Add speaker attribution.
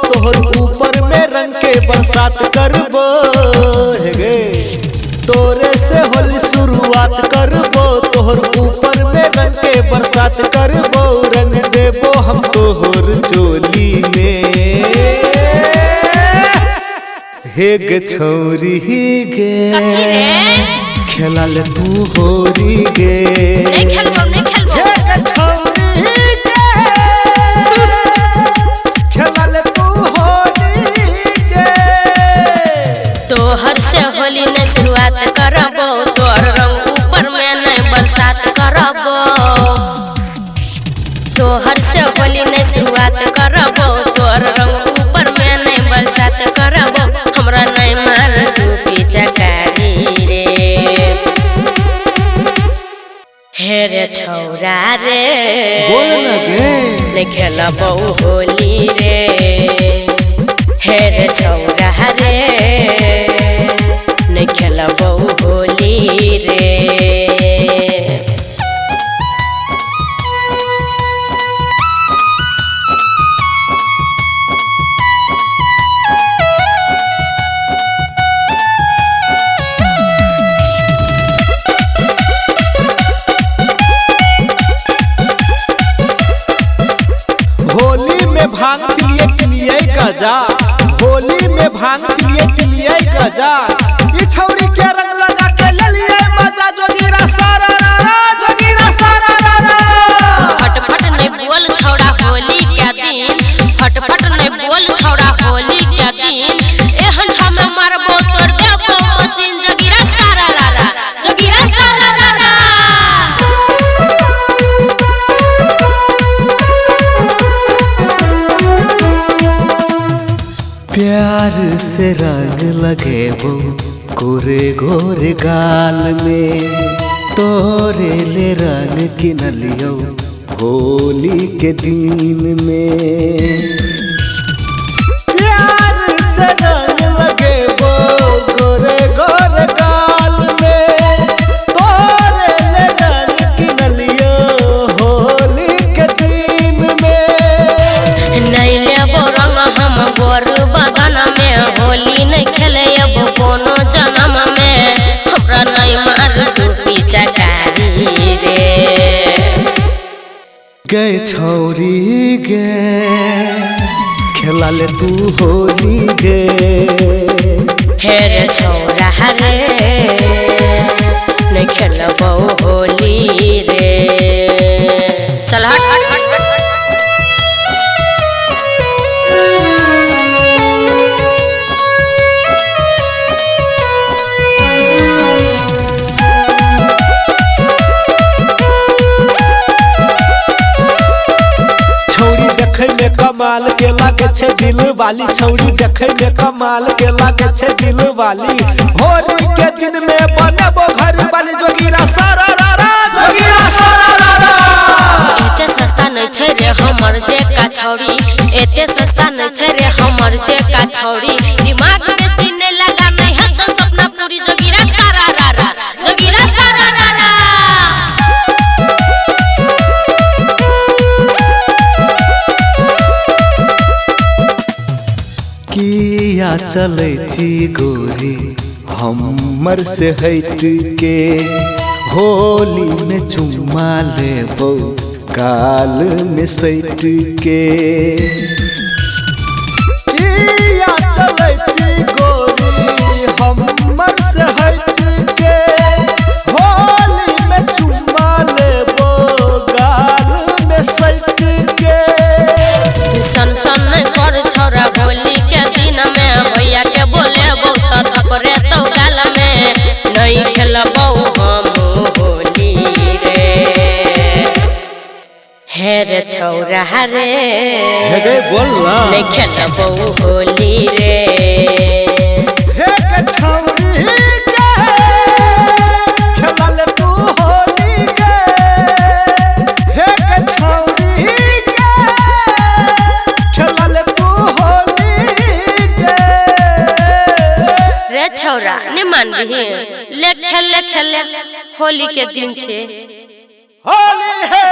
Speaker 1: तोहर ऊपर में रंग के बरसात करबो हेगे तोरे से होली शुरुआत करबो तोहर ऊपर में रंग के बरसात करबो रंग देबो हम तोहर चोली में हेग छौरी गे खेला ले तू होरी गे
Speaker 2: नहीं खेलबो
Speaker 1: हेग छौरी गे खेला ले तू होरी गे
Speaker 2: तोहर से होली ने शुरुआत करबो तोर रंग ऊपर में नहीं बरसात करबो तोहर से होली ने शुरुआत करबो तोर रंग ऊपर में नहीं बरसात करबो हमरा नहीं मार डूबी चकारी रे हे रे छौरा रे
Speaker 1: बोल न गे
Speaker 2: नहीं खेलबो होली रे हे रे छौरा रे नहीं खेलबो होली रे
Speaker 1: होली में भांग पिलिए गजा होली में भांग पिलिए गजा ई छौरी के रंग लगा के ले लिए मजा जोगीरा सारा
Speaker 2: फटफट नहीं बोल छौड़ा होली के दिन फटफट नहीं बोल छौड़ा होली के दिन एहन हम मारबो तोर देबो मशीन जोगीरा सारा
Speaker 1: प्यार से रंग लगेबो गोरे गोरे गाल में तोरे ले रंग किनलियो होली के दिन में प्यार से रंग लगेबो गोरे गोरे गाल में तोरे ले रंग किनलियो होली के दिन में
Speaker 2: नहीं लेबो रंग हम गोर बदन में होली नहीं खेले अब कोनो जन्म में हमरा नहीं मार डूबी चकारी रे
Speaker 1: गए छौरी गे खेला ले तू होली गे
Speaker 2: हे रे छौरा रे नहीं खेलबो होली रे चल हट
Speaker 1: में कमाल के लागे छे दिल वाली छौरी देखे में कमाल के लागे छे दिल वाली होली के दिन में बनबो घर वाली जोगीरा सारा
Speaker 2: एते सस्ता नहीं छे रे हमर जे का छौरी एते सस्ता नहीं छे रे हमर जे का छौरी दिमाग में सीने लगा नहीं है तो सपना पूरी जोगीरा सारा
Speaker 1: किया चले छी गोरी हमर से हट के होली में चुम्मा लेबो गाल में सैट के किया चले छी गोरी हमर से हट के होली में चुम्मा लेबो गाल में सैट के
Speaker 2: सन कर छौरा होली के दिन में भैया के बोलेबो त थपरे तो गाल में नहीं खेलबो हम होली रे हे रे छौरा रे
Speaker 1: हेगे बोल ना
Speaker 2: नहीं खेलबो होली रे
Speaker 1: हेगे छौरी गे खेला ले तू होली गे हेगे छौरी गे खेला ले तू होली गे
Speaker 2: रे छौरा नहीं मान भी ले खेल होली के दिन छे
Speaker 1: होली है।